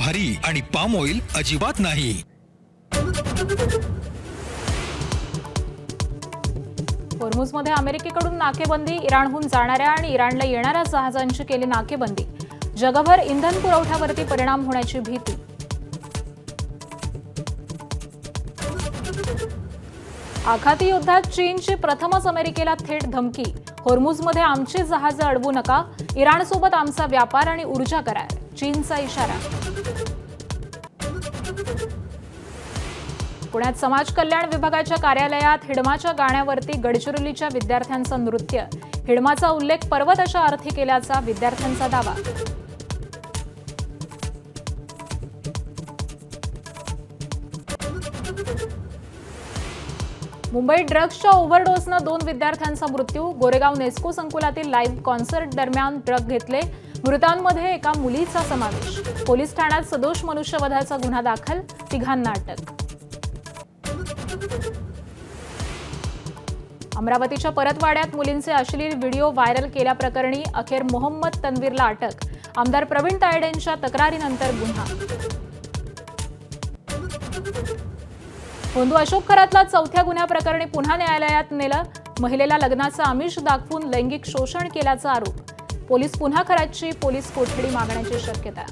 भारी आणि palm oil अजिबात नाही। होर्मुझमध्ये अमेरिकेकडून नाकेबंदी, इराणहून जाणाऱ्या आणि इराणला येणाऱ्या जहाजांची केली नाकेबंदी। जगभर इंधन पुरवठ्यावरती परिणाम होण्याची भीती। आखाती युद्धात चीनची प्रथमच अमेरिकेला थेट धमकी। होर्मुझमध्ये आमची जहाजं अडवू नका, इराणसोबत आमचा व्यापार आणि ऊर्जा करार, चीनचा इशारा। पुण्यात समाज कल्याण विभागाच्या कार्यालयात हिडमाच्या गाण्यावरती गडचिरोलीच्या विद्यार्थ्यांचं नृत्य। हिडमाचा उल्लेख पर्वताच्या अर्थी केल्याचा विद्यार्थ्यांचा दावा। मुंबईत ड्रग्सच्या ओव्हरडोसनं 2 विद्यार्थ्यांचा मृत्यू। गोरेगाव नेस्को संकुलातील लाईव्ह कॉन्सर्ट दरम्यान ड्रग घेतले। मृतांमध्ये एका मुलीचा समावेश। पोलीस ठाण्यात सदोष मनुष्यवधाचा गुन्हा दाखल, 3घांना अटक। अमरावतीच्या परतवाड्यात मुलींचे अश्लील व्हिडिओ व्हायरल केल्याप्रकरणी अखेर मोहम्मद तन्वीरला अटक। आमदार प्रवीण तायडेंच्या तक्रारीनंतर गुन्हा। भोंदू अशोक खरातला 4थ्या गुन्ह्याप्रकरणी पुन्हा न्यायालयात नेलं। महिलेला लग्नाचं आमिष दाखवून लैंगिक शोषण केल्याचा आरोप। पोलीस पुन्हा खरातची पोलीस कोठडी मागण्याची शक्यता।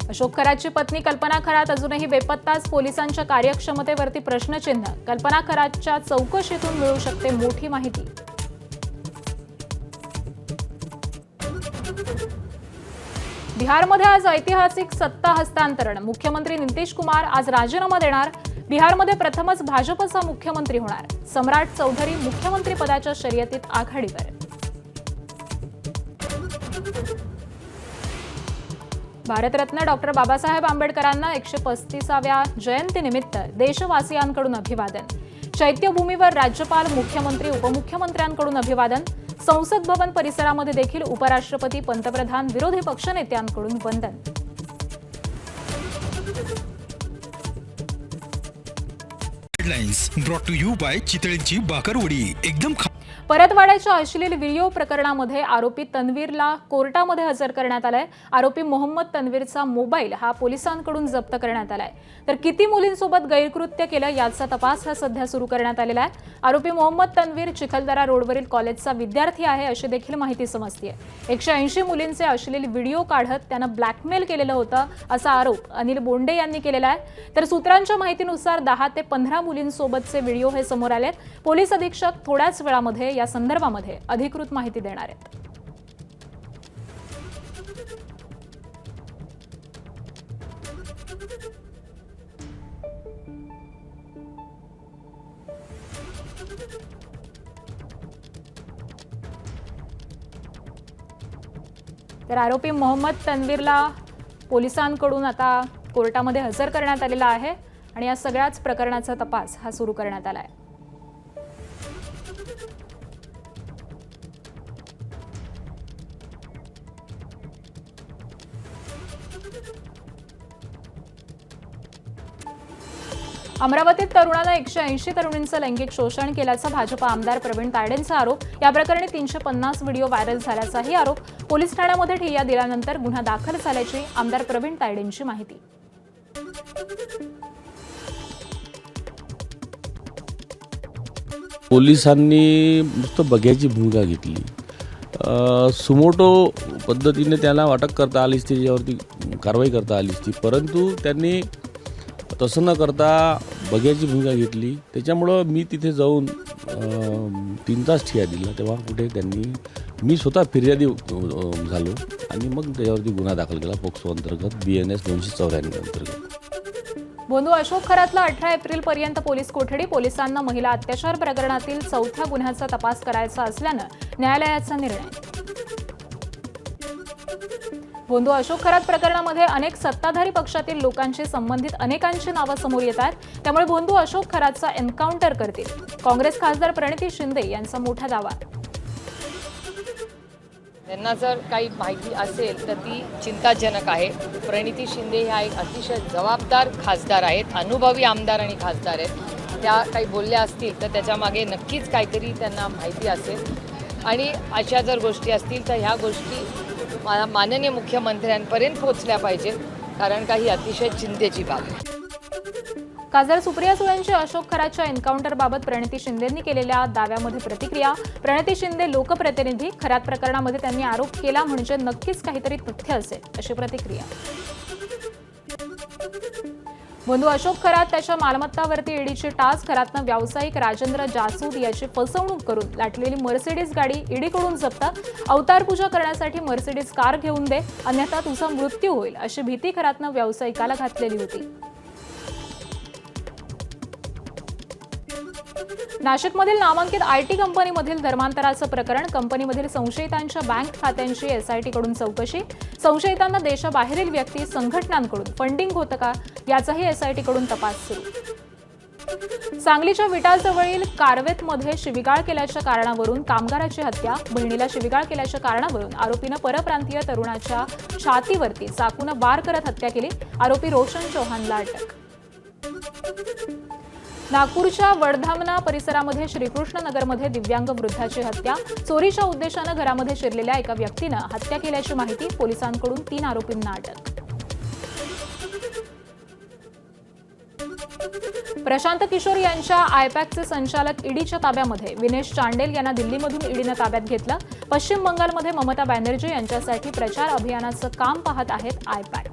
अशोक खरातची पत्नी कल्पना खरात अजूनही बेपत्ताच। पोलिसांच्या कार्यक्षमतेवरती प्रश्नचिन्ह। कल्पना खरातच्या चौकशीतून मिळू शकते मोठी माहिती। बिहारमध्ये आज ऐतिहासिक सत्ता हस्तांतरण। मुख्यमंत्री नितीश कुमार आज राजीनामा देणार। बिहारमध्ये प्रथमच भाजपचा मुख्यमंत्री होणार। सम्राट चौधरी मुख्यमंत्री पदाच्या शर्यतीत आघाडीवर। भारतरत्न डॉक्टर बाबासाहेब आंबेडकरांना 135व्या जयंतीनिमित्त देशवासियांकडून अभिवादन। चैत्यभूमीवर राज्यपाल, मुख्यमंत्री, उपमुख्यमंत्र्यांकडून अभिवादन। संसद भवन परिसरामध्ये देखील उपराष्ट्रपती, पंतप्रधान, विरोधी पक्षनेत्यांकडून वंदन। Headlines brought to you by चितळेंची बाकरवडी एकदम। परतवाड्याच्या अश्लील व्हिडिओ प्रकरणामध्ये आरोपी तन्वीरला कोर्टामध्ये हजर करण्यात आलाय। आरोपी मोहम्मद तन्वीरचा मोबाईल हा पोलिसांकडून जप्त करण्यात आलाय। तर किती मुलींसोबत गैरकृत्य केलं याचा तपास हा सध्या सुरू करण्यात आलेला आहे। आरोपी मोहम्मद तन्वीर चिखलदरा रोडवरील कॉलेजचा विद्यार्थी आहे अशी देखील माहिती समजते। 180 मुलींचे अश्लील व्हिडिओ काढत त्यानं ब्लॅकमेल केलेलं होतं असा आरोप अनिल बोंडे यांनी केलेला आहे। तर सूत्रांच्या माहितीनुसार 10 ते 15 मुलींसोबतचे व्हिडिओ हे समोर आलेत। पोलीस अधीक्षक थोड्याच वेळामध्ये या संदर्भामध्ये अधिकृत माहिती देणार आहेत। तर आरोपी मोहम्मद तन्वीरला पोलिसांकडून आता कोर्टामध्ये हजर करण्यात आलेला आहे आणि या सगळ्याच प्रकरणाचा तपास हा सुरू करण्यात आला आहे। अमरावतीत तरुणानं 180 तरुणींचं लैंगिक शोषण केल्याचा भाजप आमदार प्रवीण तायडेंचा आरोप। या प्रकरणी 350 व्हिडिओ व्हायरल झाल्याचाही आरोप। पोलीस ठाण्यामध्ये ठिय्या दिल्यानंतर गुन्हा दाखल झाल्याची आमदार प्रवीण तायडेंची माहिती। पोलिसांनी नुसतं बघ्याची भूमिका घेतली। सुमोटो पद्धतीने त्याला अटक करता आली असती, त्याच्यावरती कारवाई करता आली असती, परंतु त्यांनी तसं न करता बघ्याची भूमिका घेतली। त्याच्यामुळं मी तिथे जाऊन 3 तास ठिय्या दिला। तेव्हा कुठे मी स्वतः फिर्यादी झालो आणि मग त्याच्यावरती गुन्हा दाखल केला पोक्सो अंतर्गत BNS 294 अंतर्गत। भोंदू अशोक खरातला 18 एप्रिलपर्यंत पोलीस कोठडी। पोलिसांना महिला अत्याचार प्रकरणातील 4थ्या गुन्ह्याचा तपास करायचा असल्यानं न्यायालयाचा निर्णय। भोंदू अशोक खरात प्रकरणामध्ये अनेक सत्ताधारी पक्षातील लोकांशी संबंधित अनेकांची नावं समोर येत आहेत। त्यामुळे भोंदू अशोक खरातचा एन्काउंटर करतील काँग्रेस खासदार प्रणिती शिंदे यांचा मोठा दावा। त्यांना जर काही माहिती असेल तर ती चिंताजनक आहे। प्रणिती शिंदे ह्या एक अतिशय जबाबदार खासदार आहेत, अनुभवी आमदार आणि खासदार आहेत। त्या काही बोलल्या असतील तर त्याच्यामागे नक्कीच काहीतरी त्यांना माहिती असेल। आणि अशा जर गोष्टी असतील तर ह्या गोष्टी माननीय मुख्यमंत्र्यांपर्यंत पोहोचल्या पाहिजेत, कारण का ही अतिशय चिंतेची बाब आहे. खासदार सुप्रिया सुळेंची अशोक खरातच्या एन्काउंटरबाबत प्रणिती शिंदेंनी केलेल्या दाव्यामध्ये प्रतिक्रिया. प्रणिती शिंदे लोकप्रतिनिधी, खरात प्रकरणामध्ये त्यांनी आरोप केला म्हणजे नक्कीच काहीतरी तथ्य असेल, अशी प्रतिक्रिया. बंधू अशोक खरात त्याच्या मालमत्तावरती ईडीची टाच. खरातनं व्यावसायिक राजेंद्र जासूद याची फसवणूक करून लाटलेली मर्सिडीज गाडी ईडीकडून जप्त. अवतार पूजा करण्यासाठी मर्सिडीज कार घेऊन दे, अन्यथा तुझा मृत्यू होईल, अशी भीती खरातनं व्यावसायिकाला घातलेली होती. नाशिकमधील नामांकित आयटी कंपनीमधील धर्मांतराचं प्रकरण. कंपनीमधील संशयितांच्या बँक खात्यांची एसआयटीकडून चौकशी. संशयितांना देशाबाहेरील व्यक्ती संघटनांकडून फंडिंग होतं का, याचाही एसआयटीकडून तपास सुरू. सांगलीच्या विटाजवळील कारवेतमध्ये शिवीगाळ केल्याच्या कारणावरून कामगाराची हत्या. बहिणीला शिवीगाळ केल्याच्या कारणावरून आरोपीनं परप्रांतीय तरुणाच्या छातीवरती चाकूनं वार करत हत्या केली. आरोपी रोशन चौहानला अटक. नागपूरच्या वडधामना परिसरामध्ये श्रीकृष्णनगरमध्ये दिव्यांग वृद्धाची हत्या. चोरीच्या उद्देशानं घरामध्ये शिरलेल्या एका व्यक्तीनं हत्या केल्याची माहिती. पोलिसांकडून 3 आरोपींना अटक. प्रशांत किशोर यांच्या आयपॅकचे संचालक ईडीच्या ताब्यामध्ये. विनेश चांडेल यांना दिल्लीमधून ईडीनं ताब्यात घेतलं. पश्चिम बंगालमध्ये ममता बॅनर्जी यांच्यासाठी प्रचार अभियानाचं काम पाहत आहेत आयपॅक.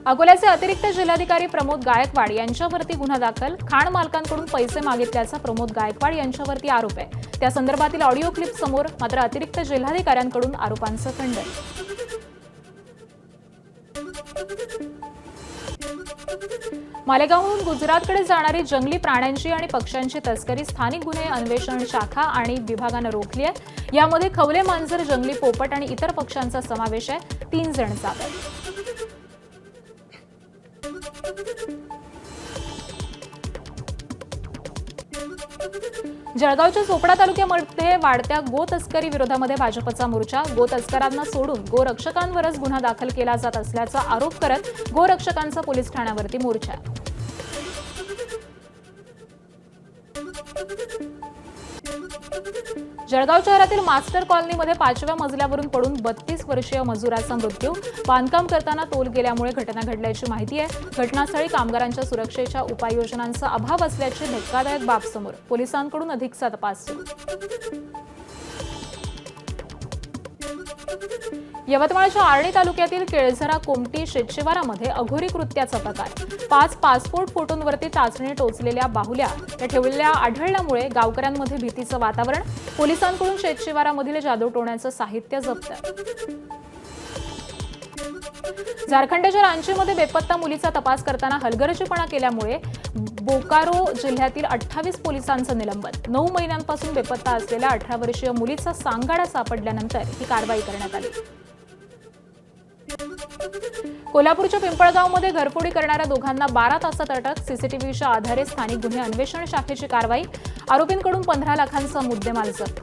अकोल्याचे अतिरिक्त जिल्हाधिकारी प्रमोद गायकवाड यांच्यावरती गुन्हा दाखल. खाण मालकांकडून पैसे मागितल्याचा प्रमोद गायकवाड यांच्यावरती आरोप आहे. त्या संदर्भातील ऑडिओ क्लिप समोर. मात्र अतिरिक्त जिल्हाधिकाऱ्यांकडून आरोपांचं खंडन. मालेगावहून गुजरातकडे जाणारी जंगली प्राण्यांची आणि पक्ष्यांची तस्करी स्थानिक गुन्हे अन्वेषण शाखा आणि विभागानं रोखली आहे. यामध्ये खवले मांजर, जंगली पोपट आणि इतर पक्ष्यांचा समावेश आहे. 3 जण ताब्यात. जळगावच्या चोपडा तालुक्यामध्ये वाढत्या गो तस्करी विरोधामध्ये भाजपचा मोर्चा. गो तस्करांना सोडून गोरक्षकांवरच गुन्हा दाखल केला जात असल्याचा आरोप करत गोरक्षकांचा पोलीस ठाण्यावरती मोर्चा. जळगाव शहरातील मास्टर कॉलनीमध्ये 5व्या मजल्यावरून पडून 32 वर्षीय मजुराचा मृत्यू. बांधकाम करताना तोल गेल्यामुळे घटना घडल्याची माहिती आहे. घटनास्थळी कामगारांच्या सुरक्षेच्या उपाययोजनांचा अभाव असल्याची धक्कादायक बाब समोर. पोलिसांकडून अधिकचा तपास सुरू. यवतमाळच्या आर्णी तालुक्यातील केळझरा कोमटी शेतशिवारामध्ये अघोरी कृत्याचा प्रकार. 5 पासपोर्ट फोटोंवरती टाचणी टोचलेल्या बाहुल्या या ठेवलेल्या आढळल्यामुळे गावकऱ्यांमध्ये भीतीचं वातावरण. पोलिसांकडून शेतशिवारामधील जादूटोण्याचं साहित्य जप्त. झारखंडच्या रांचीमध्ये बेपत्ता मुलीचा तपास करताना हलगर्जीपणा केल्यामुळे बोकारो जिल्ह्यातील 28 पोलिसांचं निलंबन. 9 महिन्यांपासून बेपत्ता असलेल्या 18 वर्षीय मुलीचा सांगाडा सापडल्यानंतर ही कारवाई करण्यात आली. कोल्हापूरच्या पिंपळगावमध्ये घरफोडी करणाऱ्या दोघांना 12 तासात अटक. सीसीटीव्हीच्या आधारे स्थानिक गुन्हे अन्वेषण शाखेची कारवाई. आरोपींकडून 15 लाखांचा मुद्देमाल जप्त.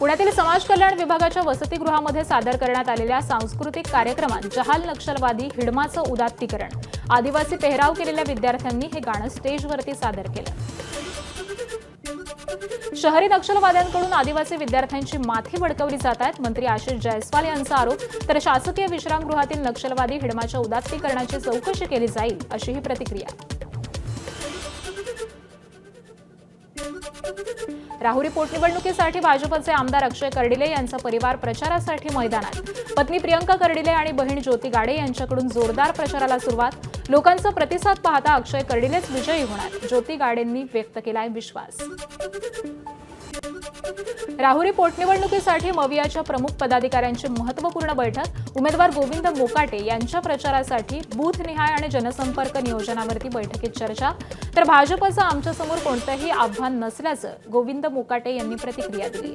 पुण्यातील समाज कल्याण विभागाच्या वसतिगृहामध्ये सादर करण्यात आलेल्या सांस्कृतिक कार्यक्रमात जहाल नक्षलवादी हिडमाचं उदात्तीकरण. आदिवासी पेहराव केलेल्या विद्यार्थ्यांनी हे गाणं स्टेजवरती सादर केलं. शहरी नक्षलवाद्यांकडून आदिवासी विद्यार्थ्यांची माथी भडकवली जात आहेत. मंत्री आशिष जयस्वाल यांचा आरोप. तर शासकीय विश्रामगृहातील नक्षलवादी हिडमाच्या उदात्तीकरणाची चौकशी केली जाईल, अशी ही प्रतिक्रिया. राहुरी पोटनिवडणुकीसाठी भाजपचे आमदार अक्षय कर्डिले यांचा परिवार प्रचारासाठी मैदानात. पत्नी प्रियंका कर्डिले आणि बहीण ज्योती गाडे यांच्याकडून जोरदार प्रचाराला सुरुवात. लोकांचा प्रतिसाद पाहता अक्षय कर्डिलेच विजयी होणार, ज्योती गाडेंनी व्यक्त केलाय विश्वास. राहुरी पोटनिवडणुकीसाठी मवियाच्या प्रमुख पदाधिकाऱ्यांची महत्त्वपूर्ण बैठक. उमेदवार गोविंद मोकाटे यांच्या प्रचारासाठी बूथनिहाय आणि जनसंपर्क नियोजनावरती बैठकीत चर्चा. तर भाजपचं आमच्यासमोर कोणतंही आव्हान नसल्याचं गोविंद मोकाटे यांनी प्रतिक्रिया दिली.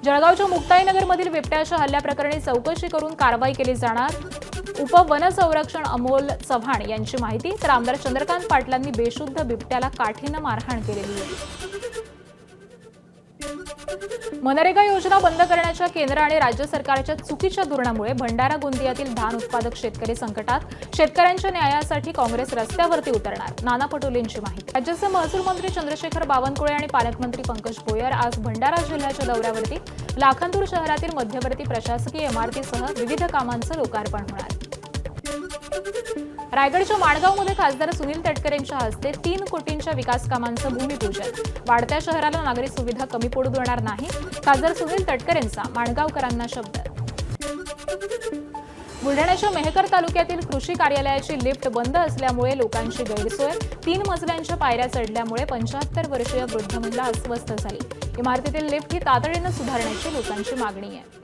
जळगावच्या मुक्ताईनगरमधील बिबट्याच्या हल्ल्याप्रकरणी चौकशी करून कारवाई केली जाणार. उपवनसंरक्षण अमोल चव्हाण यांची माहिती. तर आमदार चंद्रकांत पाटलांनी बेशुद्ध बिबट्याला काठीनं मारहाण केलेली होती. मनरेगा योजना बंद करण्याच्या केंद्र आणि राज्य सरकारच्या चुकीच्या धोरणामुळे भंडारा गोंदियातील धान उत्पादक शेतकरी संकटात. शेतकऱ्यांच्या न्यायासाठी काँग्रेस रस्त्यावरती उतरणार. नाना पटोलेंची माहिती. राज्याचे महसूल मंत्री चंद्रशेखर बावनकुळे आणि पालकमंत्री पंकज भोयर आज भंडारा जिल्ह्याच्या दौऱ्यावरती. लाखांदूर शहरातील मध्यवर्ती प्रशासकीय इमारतीसह विविध कामांचं लोकार्पण होणार. रायगडच्या माणगावमध्ये खासदार सुनील तटकरेंच्या हस्ते 3 कोटींच्या विकास कामांचं भूमिपूजन. वाढत्या शहराला नागरी सुविधा कमी पडू देणार नाही. खासदार सुनील तटकरेंचा माणगावकरांना शब्द. बुलढाण्याच्या मेहकर तालुक्यातील कृषी कार्यालयाची लिफ्ट बंद असल्यामुळे लोकांची गैरसोय. 3 मजल्यांच्या पायऱ्या चढल्यामुळे 75 वर्षीय वृद्ध महिला अस्वस्थ झाली. इमारतीतील लिफ्ट ही तातडीनं सुधारण्याची लोकांची मागणी आहे.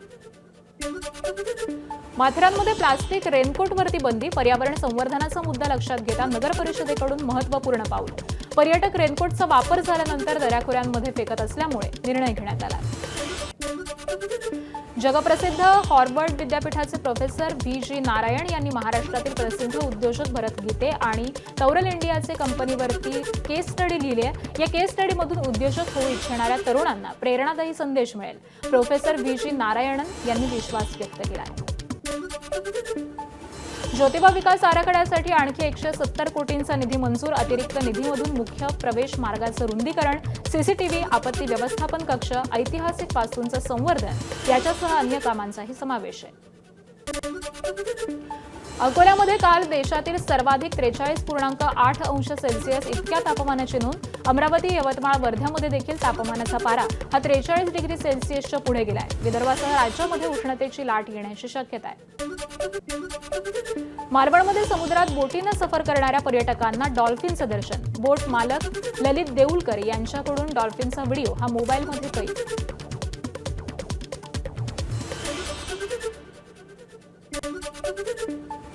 माथेरानमध्ये प्लास्टिक रेनकोटवरती बंदी. पर्यावरण संवर्धनाचा मुद्दा लक्षात घेता नगर परिषदेकडून महत्त्वपूर्ण पाऊल. पर्यटक रेनकोटचा वापर झाल्यानंतर दऱ्याखोऱ्यांमध्ये फेकत असल्यामुळे निर्णय घेण्यात आला. जगप्रसिद्ध हार्वर्ड विद्यापीठाचे प्रोफेसर व्ही.जी. नारायण यांनी महाराष्ट्रातील प्रसिद्ध उद्योजक भरत गीते आणि तौरल इंडियाचे कंपनीवरती केस स्टडी लिहिली आहे. या केस स्टडीमधून उद्योजक होऊ इच्छिणाऱ्या तरुणांना प्रेरणादायी संदेश मिळेल. Professor VG. नारायणन यांनी विश्वास व्यक्त केला आहे. ज्योतिबा विकास आराखड्यासाठी आणखी 170 कोटींचा निधी मंजूर. अतिरिक्त निधीमधून मुख्य प्रवेश मार्गाचं रुंदीकरण, सीसीटीव्ही, आपत्ती व्यवस्थापन कक्ष, ऐतिहासिक वास्तूंचं संवर्धन याच्यासह अन्य कामांचाही समावेश आहे. अकोल्यामध्ये काल देशातील सर्वाधिक 43.8 अंश सेल्सिअस इतक्या तापमानाची नोंद. अमरावती, यवतमाळ, वर्ध्यामध्ये देखील तापमानाचा पारा हा 43 डिग्री सेल्सिअसच्या पुढे गेलाय. विदर्भासह राज्यामध्ये उष्णतेची लाट येण्याची शक्यता आहे. मालवणमध्ये समुद्रात बोटीनं सफर करणाऱ्या पर्यटकांना डॉल्फिनचं दर्शन. बोट मालक ललित देऊळकर यांच्याकडून डॉल्फिनचा व्हिडिओ हा मोबाईलमध्ये कैद.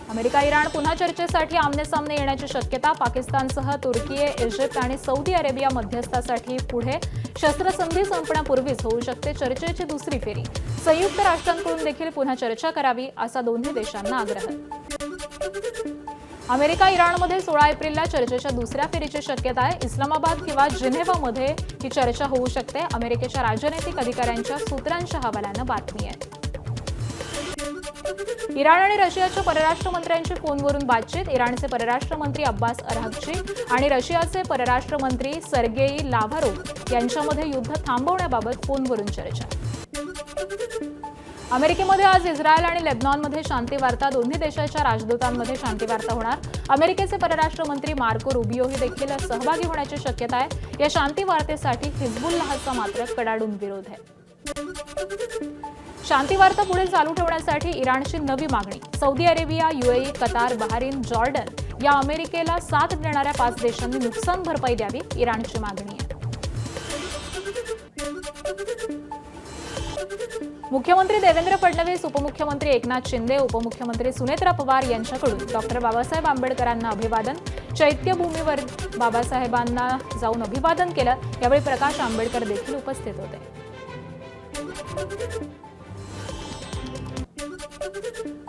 अमेरिका इराण पुन्हा चर्चेसाठी आमनेसामने येण्याची शक्यता. पाकिस्तानसह तुर्की, इजिप्त आणि सौदी अरेबिया मध्यस्थासाठी पुढे. शस्त्रसंधी संपण्यापूर्वीच होऊ शकते चर्चेची दुसरी फेरी. संयुक्त राष्ट्रांकडून देखील पुन्हा चर्चा करावी असा दोन्ही देशांना आग्रह. अमेरिका इराणमध्ये 16 एप्रिलला चर्चेच्या दुसऱ्या फेरीची शक्यता आहे. इस्लामाबाद किंवा जिनेव्हामध्ये ही चर्चा होऊ शकते. अमेरिकेच्या राजनैतिक अधिकाऱ्यांच्या सूत्रांच्या हवाल्यानं बातमी आहे. इराण आणि रशियाच्या परराष्ट्र मंत्र्यांची फोनवरून बातचीत. इराणचे परराष्ट्र मंत्री अब्बास अराघची आणि रशियाचे परराष्ट्र मंत्री सर्गेई लाव्हारोव्ह यांच्यामध्ये युद्ध थांबवण्याबाबत फोनवरून चर्चा. अमेरिकेमध्ये आज इस्रायल आणि लेबनॉनमध्ये शांती वार्ता. दोन्ही देशाच्या राजदूतांमध्ये शांती वार्ता होणार. अमेरिकेचे परराष्ट्र मंत्री मार्को रुबियोही देखील सहभागी होण्याची शक्यता आहे. या शांती वार्तेसाठी हिजबुल्लाहचा मात्र कडाडून विरोध आहे. शांती वार्ता पुढे चालू ठेवण्यासाठी इराणची नवी मागणी. Saudi Arabia, UAE, Qatar, Bahrain, Jordan या अमेरिकेला साथ देणाऱ्या 5 देशांनी नुकसान भरपाई द्यावी, इराणची मागणी आहे. मुख्यमंत्री देवेंद्र फडणवीस, उपमुख्यमंत्री एकनाथ शिंदे, उपमुख्यमंत्री सुनेत्रा पवार यांच्याकडून डॉक्टर बाबासाहेब आंबेडकरांना अभिवादन. चैत्यभूमीवर बाबासाहेबांना जाऊन अभिवादन केलं. यावेळी प्रकाश आंबेडकर देखील उपस्थित होते.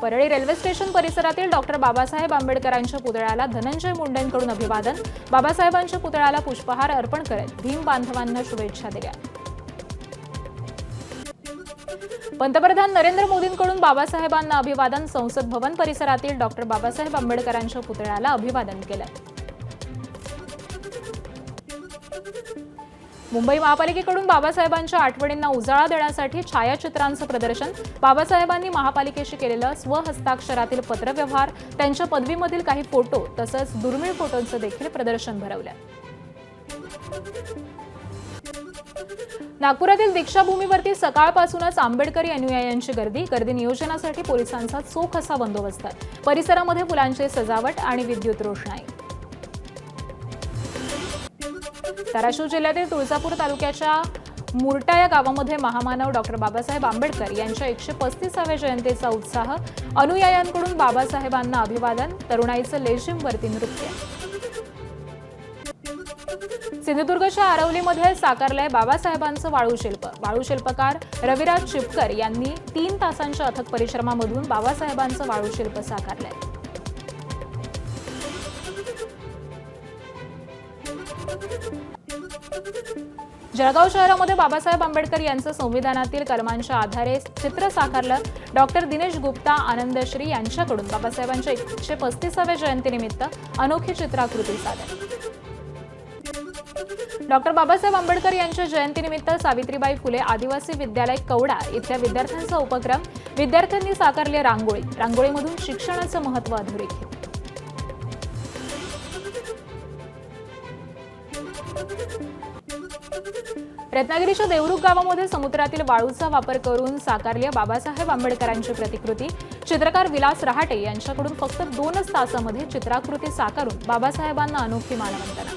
परळी रेल्वे स्टेशन परिसरातील डॉक्टर बाबासाहेब आंबेडकरांच्या पुतळ्याला धनंजय मुंडेंकडून अभिवादन. बाबासाहेबांच्या पुतळ्याला पुष्पहार अर्पण करत भीम बांधवांना शुभेच्छा दिल्या. पंतप्रधान नरेंद्र मोदींकडून बाबासाहेबांना अभिवादन. संसद भवन परिसरातील डॉक्टर बाबासाहेब आंबेडकरांच्या पुतळ्याला अभिवादन केलं. मुंबई महापालिकेकडून बाबासाहेबांच्या आठवणींना उजाळा देण्यासाठी छायाचित्रांचं प्रदर्शन. बाबासाहेबांनी महापालिकेशी केलेलं स्वहस्ताक्षरातील पत्रव्यवहार, त्यांच्या पदवीमधील काही फोटो तसंच दुर्मिळ फोटोंचं देखील प्रदर्शन भरवलं. नागपुरातील दीक्षाभूमीवरती सकाळपासूनच आंबेडकरी अनुयायांची गर्दी नियोजनासाठी पोलिसांचा चोख असा बंदोबस्त. परिसरामध्ये फुलांची सजावट आणि विद्युत रोषणाई. धाराशिव जिल्ह्यातील तुळजापूर तालुक्याच्या मुरटा या गावामध्ये महामानव डॉक्टर बाबासाहेब आंबेडकर यांच्या 135व्या जयंतीचा उत्साह. अनुयायांकडून बाबासाहेबांना अभिवादन. तरुणाईचं लेझिमवरती नृत्य. सिंधुदुर्गच्या आरवलीमध्ये साकारलंय बाबासाहेबांचं वाळूशिल्प. वाळूशिल्पकार रविराज चिपकर यांनी 3 तासांच्या अथक परिश्रमामधून बाबासाहेबांचं वाळूशिल्प साकारलंय. जळगाव शहरामध्ये बाबासाहेब आंबेडकर यांचं संविधानातील कलमांच्या आधारे चित्र साकारलं. डॉक्टर दिनेश गुप्ता आनंदश्री यांच्याकडून बाबासाहेबांच्या 135व्या जयंतीनिमित्त अनोखी चित्राकृती सादर. डॉक्टर बाबासाहेब आंबेडकर यांच्या जयंतीनिमित्त सावित्रीबाई फुले आदिवासी विद्यालय कवडा इथल्या विद्यार्थ्यांचा उपक्रम. विद्यार्थ्यांनी साकारली रांगोळी. रांगोळीमधून शिक्षणाचं महत्त्व अधोरेखित. रत्नागिरीच्या देवरुख गावामध्ये समुद्रातील वाळूचा वापर करून साकारली बाबासाहेब आंबेडकरांची प्रतिकृती. चित्रकार विलास रहाटे यांच्याकडून फक्त 2च तासामध्ये चित्राकृती साकारून बाबासाहेबांना अनोखी मानवंदना.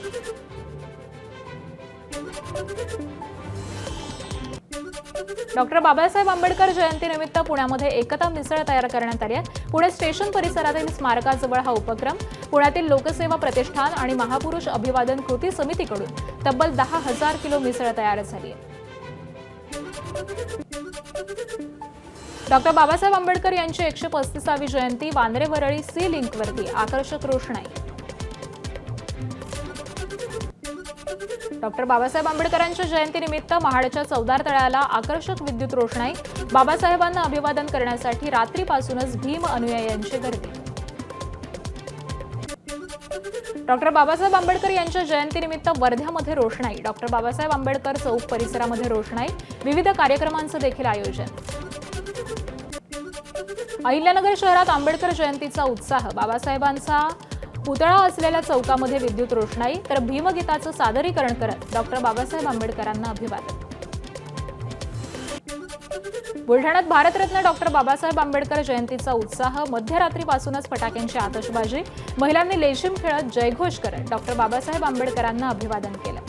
डॉक्टर बाबासाहेब आंबेडकर जयंतीनिमित्त पुण्यामध्ये एकता मिसळ तयार करण्यात आली आहे. पुणे स्टेशन परिसरातील स्मारकाजवळ हा उपक्रम पुण्यातील लोकसेवा प्रतिष्ठान आणि महापुरुष अभिवादन कृती समितीकडून तब्बल 10,000 किलो मिसळ तयार झाली आहे. डॉक्टर बाबासाहेब आंबेडकर यांची 135वी जयंती. वांद्रे वरळी सी लिंकवरती आकर्षक रोषणाई. डॉक्टर बाबासाहेब आंबेडकरांच्या जयंतीनिमित्त महाडच्या चौदार तळ्याला आकर्षक विद्युत रोषणाई. बाबासाहेबांना अभिवादन करण्यासाठी रात्रीपासूनच भीम अनुयायांची गर्दी. डॉक्टर बाबासाहेब आंबेडकर यांच्या जयंतीनिमित्त वर्ध्यामध्ये रोषणाई. डॉक्टर बाबासाहेब आंबेडकर चौक परिसरामध्ये रोषणाई. विविध कार्यक्रमांचं देखील आयोजन. अहिल्यानगर शहरात आंबेडकर जयंतीचा उत्साह. बाबासाहेबांचा पुतळा असलेल्या चौकामध्ये विद्युत रोषणाई तर भीमगीताचं सादरीकरण करत डॉक्टर बाबासाहेब आंबेडकरांना अभिवादन. बुलढाण्यात भारतरत्न डॉक्टर बाबासाहेब आंबेडकर जयंतीचा उत्साह. मध्यरात्रीपासूनच फटाक्यांची आतषबाजी. महिलांनी लेझिम खेळत जयघोष करत डॉक्टर बाबासाहेब आंबेडकरांना अभिवादन केलं.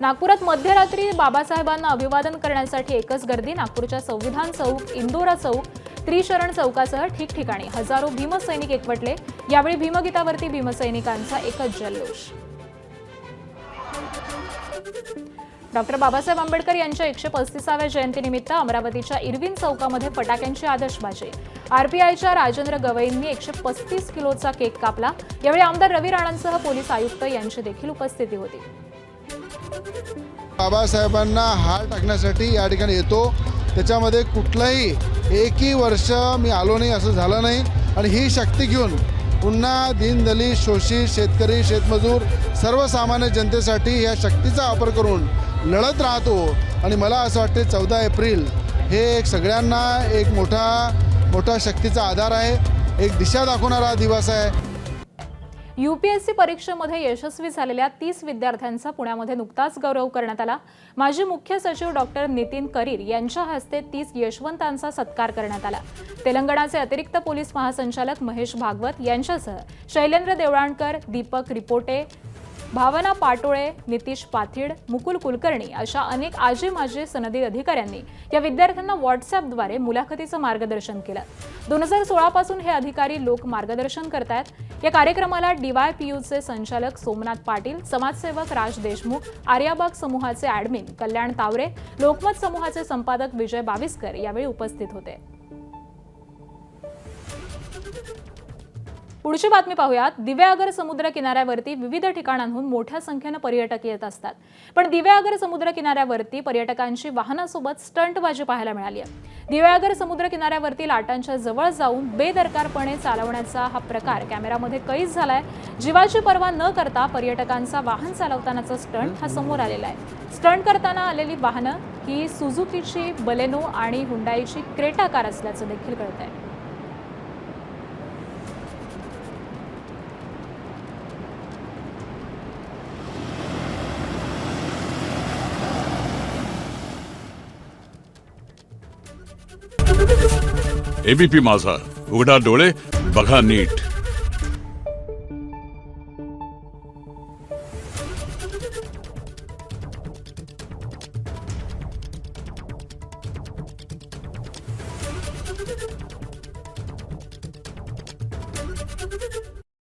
नागपुरात मध्यरात्री बाबासाहेबांना अभिवादन करण्यासाठी एकच गर्दी. नागपूरच्या संविधान चौक, इंदोरा चौक, त्रिशरण चौकासह ठिकठिकाणी हजारो भीमसैनिक एकवटले. यावेळी भीमगीतावरती भीमसैनिकांचा एकच जल्लोष. डॉक्टर बाबासाहेब आंबेडकर यांच्या 135व्या जयंतीनिमित्त अमरावतीच्या इरविन चौकामध्ये फटाक्यांची आतषबाजी. आरपीआयच्या राजेंद्र गवईंनी 135 किलोचा केक कापला. यावेळी आमदार रवी राणांसह पोलीस आयुक्त यांची देखील उपस्थिती होती. बाबासाहेबांना हार टाकण्यासाठी या ठिकाणी येतो. त्याच्यामध्ये कुठलंही एकही वर्ष मी आलो नाही असं झालं नाही. आणि ही शक्ती घेऊन पुन्हा दीनदलित, शोषित, शेतकरी, शेतमजूर, सर्वसामान्य जनतेसाठी या शक्तीचा वापर करून लढत राहतो. आणि मला असं वाटते 14 एप्रिल हे एक सगळ्यांना एक मोठा शक्तीचा आधार आहे. एक दिशा दाखवणारा दिवस आहे. यूपीएससी परीक्षेमध्ये यशस्वी झालेल्या 30 विद्यार्थ्यांचा पुण्यामध्ये नुकताच गौरव करण्यात आला. माजी मुख्य सचिव डॉक्टर नितीन करीर यांच्या हस्ते 30 यशवंतांचा सत्कार करण्यात आला. तेलंगणाचे अतिरिक्त पोलीस महासंचालक महेश भागवत यांच्यासह शैलेंद्र देवळाणकर, दीपक रिपोटे, भावना पाटोळे, नितीश पाथीड, मुकुल कुलकर्णी अशा अनेक आजी माजी सनदी अधिकाऱ्यांनी या विद्यार्थ्यांना व्हॉट्सअपद्वारे मुलाखतीचं मार्गदर्शन केलं. 2016 पासून हे अधिकारी लोक मार्गदर्शन करतायत. या कार्यक्रमाला DYPUचे संचालक सोमनाथ पाटील, समाजसेवक राज देशमुख, आर्याबाग समूहाचे ॲडमिन कल्याण तावरे, लोकमत समूहाचे संपादक विजय बाविस्कर यावेळी उपस्थित होते. पुढची बातमी पाहूयात. दिवेआगर समुद्र किनाऱ्यावरती विविध ठिकाणांहून मोठ्या संख्येने पर्यटक येत असतात. पण दिवेआगर समुद्र किनाऱ्यावरती पर्यटकांची वाहनासोबत स्टंटबाजी पाहायला मिळाली आहे. दिवेआगर समुद्र किनाऱ्यावरती लाटांच्या जवळ जाऊन बेदरकारपणे चालवण्याचा हा प्रकार कॅमेरामध्ये कैद झालाय. जीवाची पर्वा न करता पर्यटकांचा वाहन चालवतानाचा स्टंट हा समोर आलेला आहे. स्टंट करताना आलेली वाहनं ही सुझुकीची बलेनो आणि हुंडाईची क्रेटा कार असल्याचं देखील कळतंय. एबीपी माझा, उघडा डोळे बघा नीट.